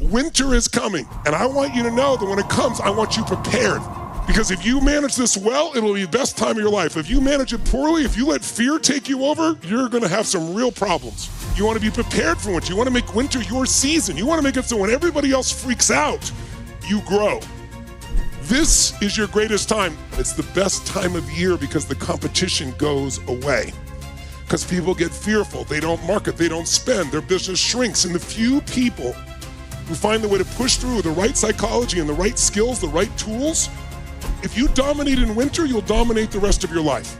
Winter is coming, and I want you to know that when it comes, I want you prepared. Because if you manage this well, it'll be the best time of your life. If you manage it poorly, if you let fear take you over, you're gonna have some real problems. You wanna be prepared for winter. You wanna make winter your season. You wanna make it so when everybody else freaks out, you grow. This is your greatest time. It's the best time of year because the competition goes away. Because people get fearful, they don't market, they don't spend, their business shrinks, and the few people who find the way to push through with the right psychology and the right skills, the right tools, if you dominate in winter, you'll dominate the rest of your life.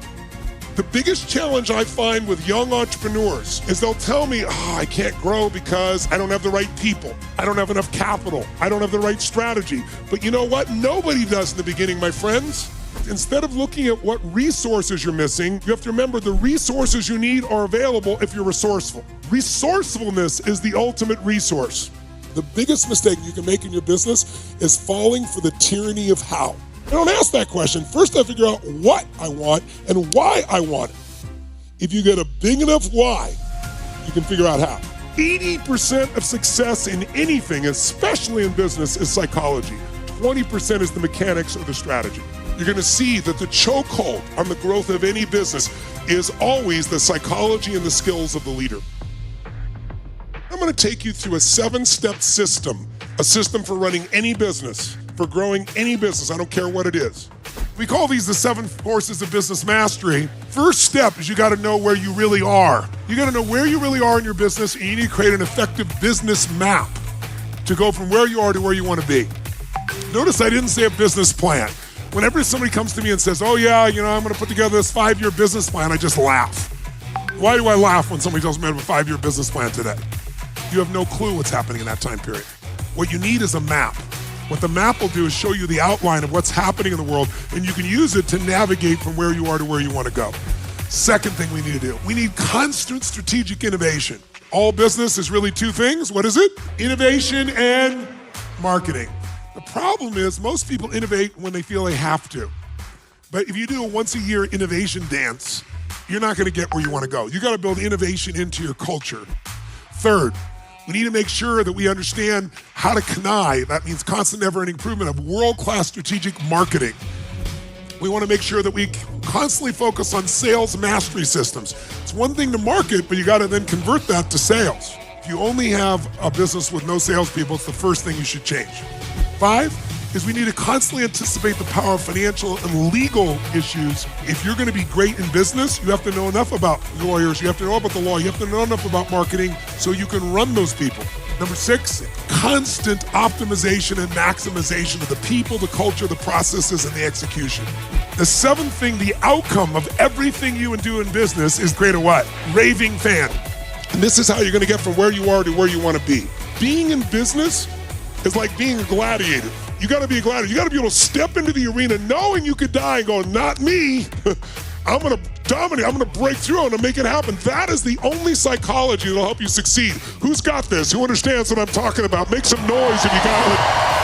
The biggest challenge I find with young entrepreneurs is they'll tell me, I can't grow because I don't have the right people. I don't have enough capital. I don't have the right strategy. But you know what? Nobody does in the beginning, my friends. Instead of looking at what resources you're missing, you have to remember the resources you need are available if you're resourceful. Resourcefulness is the ultimate resource. The biggest mistake you can make in your business is falling for the tyranny of how. I don't ask that question. First, I figure out what I want and why I want it. If you get a big enough why, you can figure out how. 80% of success in anything, especially in business, is psychology. 20% is the mechanics or the strategy. You're gonna see that the chokehold on the growth of any business is always the psychology and the skills of the leader. I'm gonna take you through a 7-step system, a system for running any business, for growing any business, I don't care what it is. We call these the 7 forces of business mastery. First step is you gotta know where you really are. You gotta know where you really are in your business, and you need to create an effective business map to go from where you are to where you wanna be. Notice I didn't say a business plan. Whenever somebody comes to me and says, oh yeah, I'm gonna put together this 5-year business plan, I just laugh. Why do I laugh when somebody tells me I have a 5-year business plan today? You have no clue what's happening in that time period. What you need is a map. What the map will do is show you the outline of what's happening in the world, and you can use it to navigate from where you are to where you want to go. Second thing we need to do, we need constant strategic innovation. All business is really 2 things. What is it? Innovation and marketing. The problem is most people innovate when they feel they have to. But if you do a once-a-year innovation dance, you're not going to get where you want to go. You got to build innovation into your culture. Third, we need to make sure that we understand how to connive, that means constant never-ending improvement, of world-class strategic marketing. We want to make sure that we constantly focus on sales mastery systems. It's one thing to market, but you got to then convert that to sales. If you only have a business with no salespeople, it's the first thing you should change. 5 is we need to constantly anticipate the power of financial and legal issues. If you're going to be great in business, you have to know enough about lawyers, you have to know about the law, you have to know enough about marketing so you can run those people. Number 6, constant optimization and maximization of the people, the culture, the processes, and the execution. The 7th thing, the outcome of everything you do in business is create a what? Raving fan. And this is how you're going to get from where you are to where you want to be. Being in business is like being a gladiator. You gotta be a gladiator. You gotta be able to step into the arena knowing you could die and go, not me. I'm gonna dominate, I'm gonna break through, I'm gonna make it happen. That is the only psychology that'll help you succeed. Who's got this? Who understands what I'm talking about? Make some noise if you got it.